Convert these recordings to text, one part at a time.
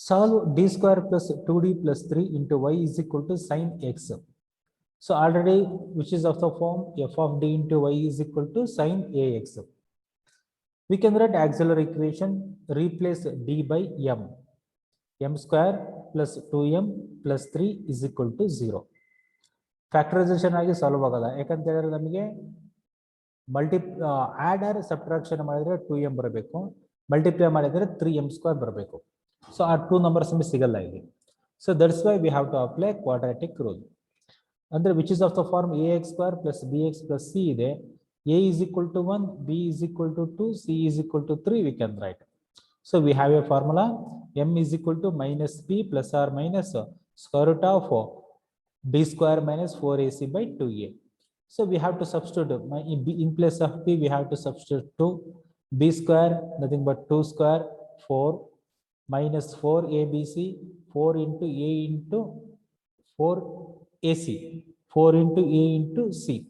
Solve d square plus 2d plus 3 into y is equal to sin x. So already, which is of the form f of d into y is equal to sin ax. We can write auxiliary equation, replace d by m square plus 2m plus 3 is equal to 0. Factorization ಆಗಿ solve ಆಗಲ್ಲ, ಯಾಕಂತ ಹೇಳಿದ್ರೆ ನಮಗೆ add R subtraction ಮಾಡಿದ್ರೆ 2m ಬರಬೇಕು, multiply ಮಾಡಿದ್ರೆ 3m square ಬರಬೇಕು. So ಆ 2 ನಂಬರ್ಸ್ ನಮಗೆ ಸಿಗಲ್ಲ ಇಲ್ಲಿ. So that's why we have to apply quadratic rule. ಅಂದ್ರೆ which is of the form ax square plus bx plus c ಇದೆ. a is equal to 1, b is equal to 2, c is equal to 3 we can write. So we have a formula m is equal to minus p plus or minus square root of b square minus 4ac by 2a. So we have to substitute in place of p we have to substitute 2, b square nothing but 2 square 4 minus 4abc 4 into a into 4ac 4 into a into c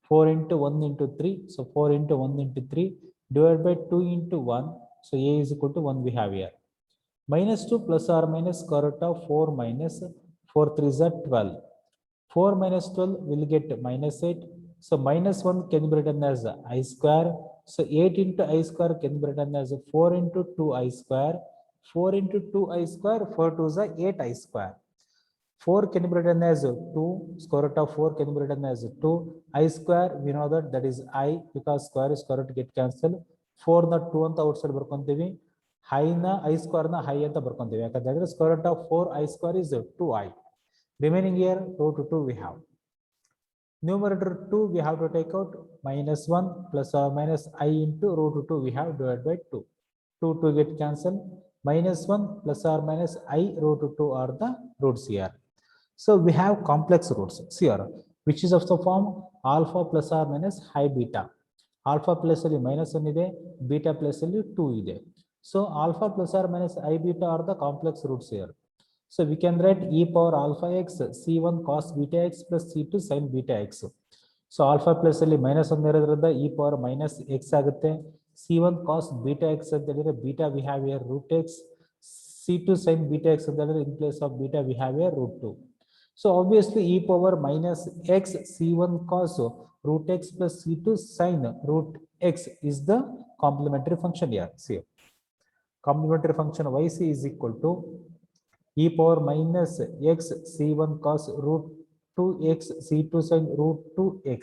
4 into 1 into 3. So 4 into 1 into 3 divided by 2 into 1. So a is equal to 1 we have here. Minus 2 plus or minus square root of 4 minus 4 3s are 12. 4 minus 12 will get minus 8. So minus 1 can be written as I square. So 8 into I square can be written as 4 into 2I square. 4 into 2I square, 4 2s are 8I square. 4 can be written as 2, square root of 4 can be written as 2. I square, we know that is I, because square root get cancelled. 4 na 2 anta outside barkonತೀವಿ. I na I square na I anta barkonತೀವಿ. ಯಾಕಂದ್ರೆ square root of 4I square is 2I. Remaining here root 2 we have. Numerator 2 we have to take out, minus 1 plus or minus I into root 2 we have divided by 2. 2 get cancelled. Minus 1 plus or minus I root 2 are the roots here. So we have complex roots here, which is of the form alpha plus or minus high beta. Alpha plus ಅಲ್ಲಿ minus 1 ಇದೆ, beta plus ಅಲ್ಲಿ 2 ಇದೆ. So alpha plus or minus I beta are the complex roots here. So we can write e power alpha x c1 cos beta x plus c2 sin beta x. So alpha plus ಅಲ್ಲಿ minus 1 ಇರೋದ್ರಿಂದ e power minus x ಆಗುತ್ತೆ. c1 cos beta x ಅಂತ ಹೇಳಿದ್ರೆ beta we have here root x. c2 sin beta x ಅಂತ ಹೇಳಿದ್ರೆ in place of beta we have here root 2. So obviously e power minus x c1 cos root x plus c2 sin root x is the complementary function here. See, complementary function yc is equal to e power minus x c1 cos root 2x c2 sin root 2x.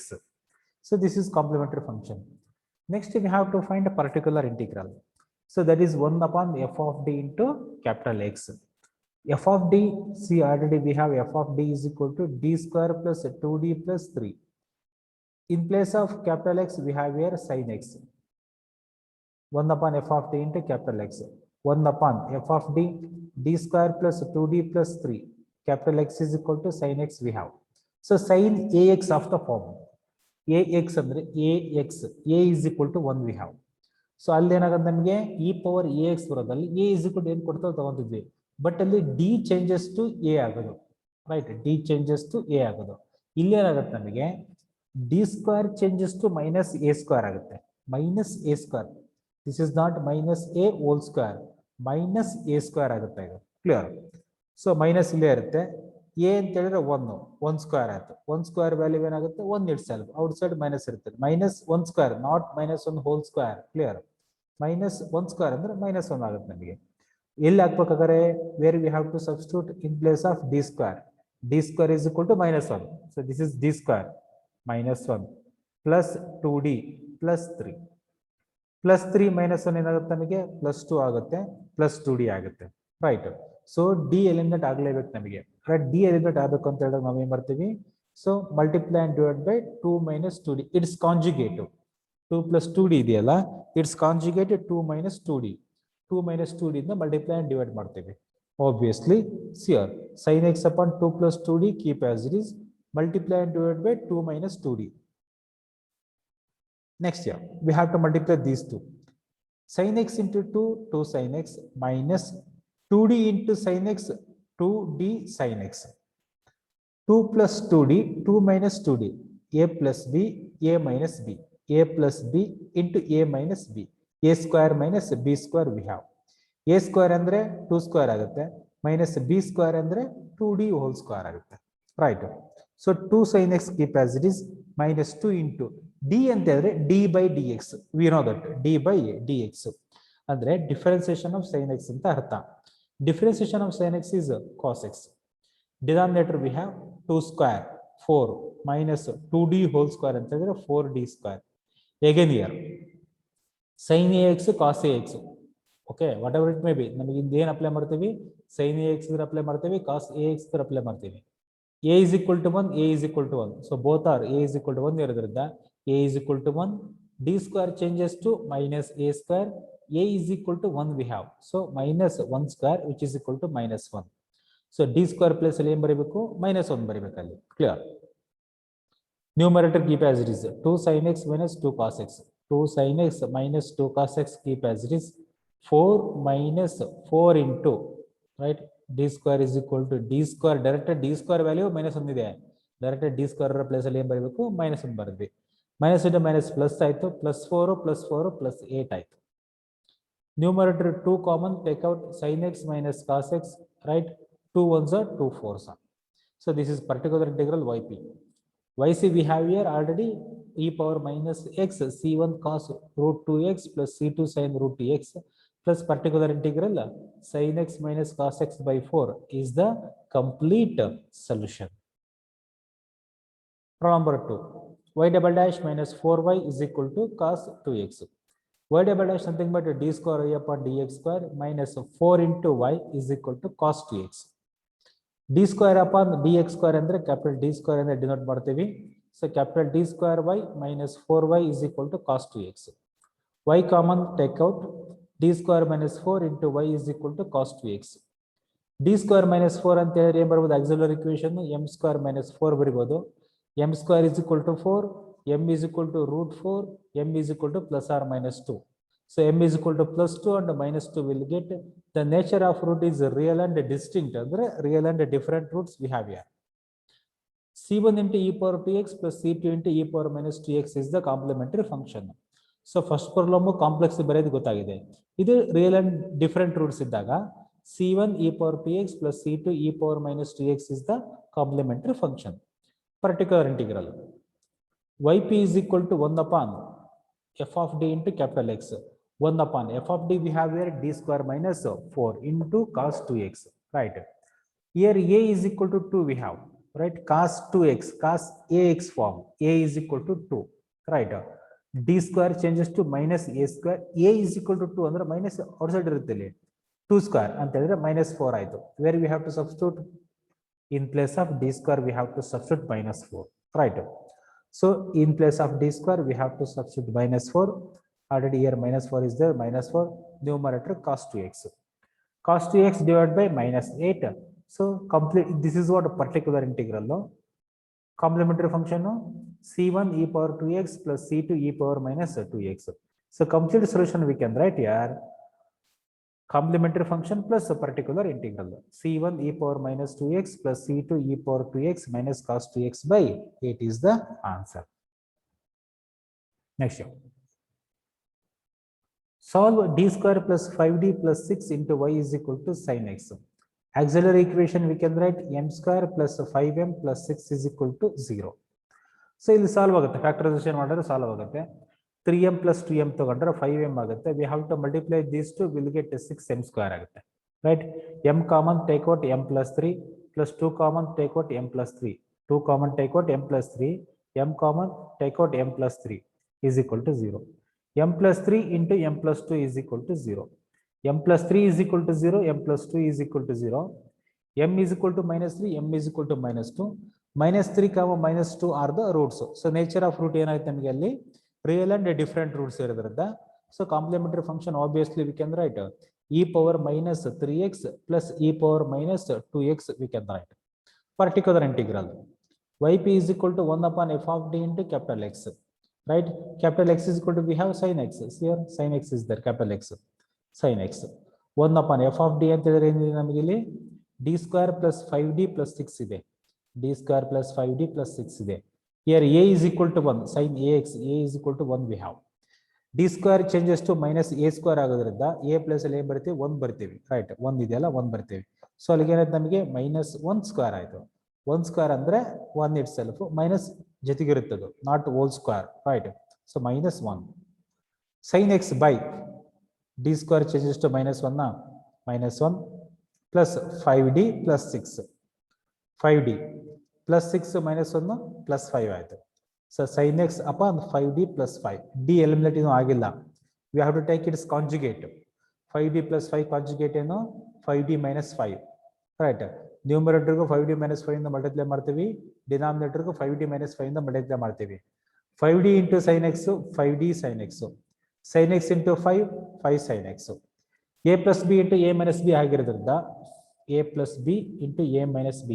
So this is complementary function. Next we have to find a particular integral. So that is 1 upon f of d into capital X. F of d, see already we have f of d is equal to d square plus 2d plus 3. In place of capital X we have here sin x. 1 upon f of d into capital X. 1 upon f of d, d square plus 2d plus 3. Capital X is equal to sin x we have. So sin ax of the form. ax andre ax, a is equal to 1 we have. So ಅಲ್ಲಿ ಏನಾಗುತ್ತೆ ನಮಗೆ e power ax ಬರೋದಲ್ಲಿ a is equal to ಏನು ಕೊಡ್ತಾವೆ ತಗೊಂಡಿದ್ವಿ, but ಅಲ್ಲಿ d changes to a ಆಗೋದು, right, d changes to a ಆಗೋದು. ಇಲ್ಲಿ ಏನಾಗುತ್ತೆ ನಮಗೆ d square changes to minus a square ಆಗುತ್ತೆ, minus a square. This is not minus a whole square, minus a square ಆಗುತ್ತೆ ಇದು, ಕ್ಲಿಯರ್. ಸೊ ಮೈನಸ್ ಇಲ್ಲೇ ಇರುತ್ತೆ, a ಅಂತ ಹೇಳಿದ್ರೆ 1 ಸ್ಕ್ವೇರ್ ಆಯ್ತು, 1 ಸ್ಕ್ವೇರ್ ವ್ಯಾಲ್ಯೂ ಏನಾಗುತ್ತೆ 1 itself, outside minus ಇರುತ್ತೆ, minus 1 square, not minus 1 whole square, clear. minus 1 square ಅಂದ್ರೆ minus 1 ಆಗುತ್ತೆ ನಮಗೆ. ಎಲ್ಲಿ ಹಾಕ್ಬೇಕಾದ್ರೆ where we have to substitute in place of d square. D square is equal to minus 1. So this is d square minus 1 plus 2d plus 3. Plus 3 minus 1 ಏನಾಗುತ್ತೆ ನಮಗೆ plus 2 ಆಗುತ್ತೆ, plus 2d ಆಗುತ್ತೆ, right. So D eliminate ಆಗಲೇಬೇಕು ನಮಗೆ. Right, D eliminate ಆಗಬೇಕು ಅಂತ ಹೇಳಿದ್ರೆ ನಾವು ಏನ್ ಮಾಡ್ತೀವಿ, so multiply and divide by 2 minus 2d. It's conjugate. 2 plus 2d ಇದೆಯಲ್ಲ, it's conjugate 2 minus 2d. 2 minus 2d ಇಂದ ಮಲ್ಟಿಪ್ಲೈ ಅಂಡ್ ಡಿವೈಡ್ ಮಾಡ್ತೀವಿ. Obviously, here sin x upon 2 plus 2d keep as it is, multiply and divide by 2 minus 2d. Next here we have to multiply these two. Sin x into 2, 2 sin x minus 2d into sin x, 2d sin x. 2 plus 2d, 2 minus 2d, a plus b, a minus b, a plus b into a minus b, a square minus b square we have. a square ಅಂದ್ರೆ 2 square ಆಗುತ್ತೆ minus b square ಅಂದ್ರೆ 2d whole square ಆಗುತ್ತೆ right. So 2 sin x keep as it is minus 2 into d ಅಂತ ಹೇಳಿದ್ರೆ d by dx we know that d by dx ಅಂದ್ರೆ differentiation of sin x ಅಂತ ಅರ್ಥ. differentiation of sin x is cos x. denominator we have 2 square 4 minus 2d whole square ಅಂತ ಹೇಳಿದ್ರೆ 4d square. again here sin ax cos ax okay whatever it may be ನಮಗೆ ಇಂದ ಏನು apply ಮಾಡ್ತೀವಿ sin ax ಇದ್ರ apply ಮಾಡ್ತೀವಿ cos ax ಇದ್ರ apply ಮಾಡ್ತೀವಿ. a is equal to 1 a is equal to 1 so both are a is equal to 1 ಇರೋದ್ರಿಂದ a is equal to 1 d square changes to minus a square a is equal to 1 we have so minus 1 square which is equal to minus 1 so d square place ಅಲ್ಲಿ ಏನು ಬರಿಬೇಕು minus 1 ಬರಿಬೇಕು ಅಲ್ಲಿ clear. numerator keep as it is 2 sin x minus 2 cos x 2 sin x minus 2 cos x keep as it is 4 minus 4 into right d square is equal to d square direct d square value minus 1 ಇದೆ direct d square place ಅಲ್ಲಿ ಏನು ಬರಬೇಕು minus 1 ಬರೆದ್ವಿ minus into minus plus ಆಯ್ತು plus 4 plus 4 plus 8 ಆಯ್ತು. numerator 2 common take out sin x minus cos x right 2 ones are 2 fours are. so this is particular integral yp. yc we have here already e power minus x c1 cos root 2x plus c2 sin root x plus particular integral sin x minus cos x by 4 is the complete solution. Problem number 2 y double dash minus 4y is equal to cos 2x. y double dash nothing but d square y upon dx square minus 4 into y is equal to cos 2x. d square upon dx square ಅಂದ್ರೆ capital D square ಅಂತ denote ಮಾಡ್ತೀವಿ so capital D square y minus 4y is equal to cos 2x. y common take out d square minus 4 into y is equal to cos 2x. d square minus 4 ಅಂತ ಹೇಳಿದ್ರೆ ಏನು ಬರಬಹುದು auxiliary equation m square minus 4 ಬರಿಬಹುದು m square is equal to 4 m is equal to root 4 m is equal to plus or minus 2. so m is equal to plus 2 and minus 2 will get the nature of root is real and distinct ಅಂದ್ರೆ real and different roots we have here. c1 into e power 2x plus c2 into e power minus 2x is the complementary function. so first problem complex ಬರೆಯೋದು ಗೊತ್ತಾಗಿದೆ ಇದು real and different roots ಇದ್ದಾಗ c1 e power 2x plus c2 e power minus 2x is the complementary function. particular integral yp is equal to 1 upon f of d into capital X 1 upon f of d we have here d square minus 4 into cos 2x right. here a is equal to 2 we have right cos 2x cos ax form a is equal to 2 right. d square changes to minus a square a is equal to 2 ಅಂದ್ರೆ minus outside ಇರುತ್ತೆ ಇಲ್ಲಿ 2 square ಅಂತ ಹೇಳಿದ್ರೆ minus 4 ಆಯ್ತು where we have to substitute in place of d square we have to substitute minus 4 right. so in place of d square we have to substitute minus 4 already here minus 4 is there minus 4 numerator cos 2x cos 2x divided by minus 8 so complete this is what a particular integral no complementary function no c1 e power 2x plus c2 e power minus 2x. so complete solution we can write here complementary function plus a particular integral c1 e power minus 2x plus c2 e power 2x minus cos 2x by 8 is the answer. Next one. Solve d square plus 5d plus 6 into y is equal to sin x. Auxiliary equation we can write m square plus 5m plus 6 is equal to 0. So ಇಲ್ಲಿ solve ಆಗುತ್ತೆ factorisation ಮಾಡಿದ್ರೆ solve ಆಗುತ್ತೆ 3m plus 2m ತಗೊಂಡ್ರೆ 5m ಆಗುತ್ತೆ we have to multiply these two will get 6m square ಆಗುತ್ತೆ right. m common take out m plus 3 plus 2 common take out m plus 3 2 common take out m plus 3 m common take out m plus 3 is equal to 0. m plus 3 into m plus 2 is equal to 0. m plus 3 is equal to 0 m plus 2 is equal to 0 m is equal to minus 3 m is equal to minus 2 minus 3 comma minus 2 are the roots. so nature of root ಏನಾಯ್ತು ನಮಗೆ ಅಲ್ಲಿ real and different roots ಇರೋದ್ರಿಂದ so complementary function obviously we can write e power minus 3x plus e power minus 2x we can write. particular integral yp is equal to 1 upon f of d into capital X right. capital X is equal to we have sin x here sin x is there capital X sin x 1 upon f of d ಅಂತ ಹೇಳಿದ್ರೆ ಏನಿದೆ ನಮಗೆ ಇಲ್ಲಿ d square plus 5d plus 6 ಇದೆ d square plus 5d plus 6 ಇದೆ. here a is equal to 1 sin ax a is equal to 1 we have D square changes to minus A square ಆಗೋದ್ರಿಂದ A plus ಅಲ್ಲಿ ಏನ್ ಬರ್ತೀವಿ 1 ಬರ್ತೀವಿ, right 1 ಇದೆಯಲ್ಲ 1 ಬರ್ತೀವಿ. So ಅಲ್ಲಿಗೆ ಏನಾಯ್ತು ನಮಗೆ -1 ಸ್ಕ್ವೇರ್ ಆಯ್ತು. 1 ಸ್ಕ್ವೇರ್ ಅಂದ್ರೆ 1 ಇಟ್ ಸೆಲ್ಫ್ ಮೈನಸ್ ಜೊತೆಗಿರುತ್ತದು, not whole square, right. So -1 sin x by d square changes to -1 -1 plus 5d plus 6 5d plus 6 -1 plus 5 ಆಯ್ತು. So sin x upon 5d plus 5 d eliminate ಏನು ಆಗಿಲ್ಲ, we have to take its conjugate. 5d plus 5 conjugate ಏನು 5d minus 5, right. ನ್ಯೂಮರೇಟರ್ಗೂ 5d minus 5 ಇಂದ multiply ಮಾಡ್ತೀವಿ, ಡಿನಾಮಿನೇಟರ್ಗೂ 5d minus 5 ಇಂದ multiply ಮಾಡ್ತೀವಿ. 5d into sin x 5d sin x, sin x into 5 5 sin x. a plus b into a minus b ಆಗಿರೋದ್ರಿಂದ a plus b into a minus b,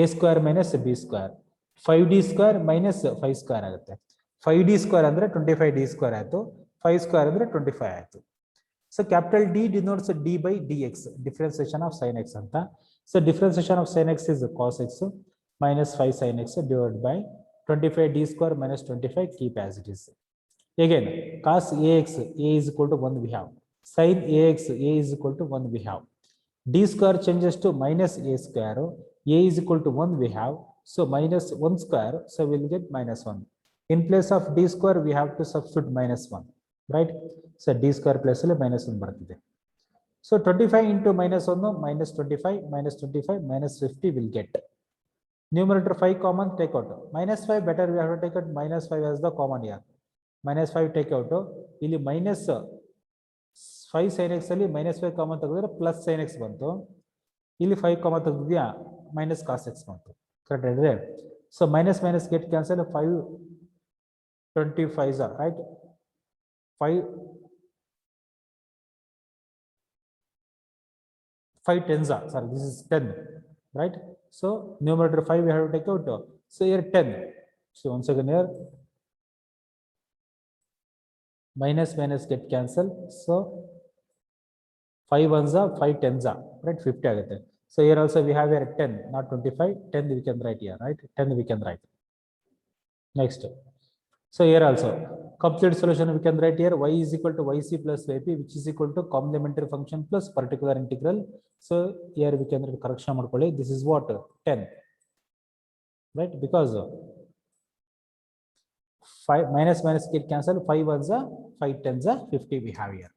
a square minus b square, 5d square minus 5 square ಆಗುತ್ತೆ. 5d square ಅಂದ್ರೆ 25d square ಆಯ್ತು, 5 square ಅಂದ್ರೆ 25 ಆಯ್ತು. So capital D denotes d by dx, differentiation of sin x ಅಂತ. So differentiation of sin x is cos x minus 5 sin x divided by 25d square minus 25, keep as it is. Again, cos ax, a is equal to 1 we have, sin ax, a is equal to 1 we have, d square changes to minus a square, a is equal to 1 we have, so minus 1 square, so we'll get -1. In place of d square we have to substitute -1, right. So d square place ಅಲ್ಲಿ -1 ಬರ್ತದೆ. So 25 into -1 minus 25 minus 25 minus 50 will get. Numerator 5 common, take out -5, better we have to take out -5 as the common here. -5 take out, ಇಲ್ಲಿ -5 sin x ಅಲ್ಲಿ -5 common ತೆಗೆದ್ರೆ plus sin x ಬಂತು, ಇಲ್ಲಿ 5 common ತೆಗೆದಿದ್ಯಾ minus cos x ಬಂತು, correct ಇದೆ. So minus minus get cancel, 5 25s right, 5 10s, sorry this is 10, right. So numerator 5 we have to take out, so here 10, so once again here minus minus get cancel, so 5 1s 5 10s, right, 50 ಆಗುತ್ತೆ. So here also we have here 10, not 25, 10 we can write here, right, 10 we can write. Next, so here also complete solution we can write here, y is equal to yc plus yp, which is equal to complementary function plus particular integral. So here we can correction ಮಾಡ್ಕೊಳ್ಳಿ, this is what 10, right, because 5 minus minus get cancel, 5 1s 5 10s 50 we have here.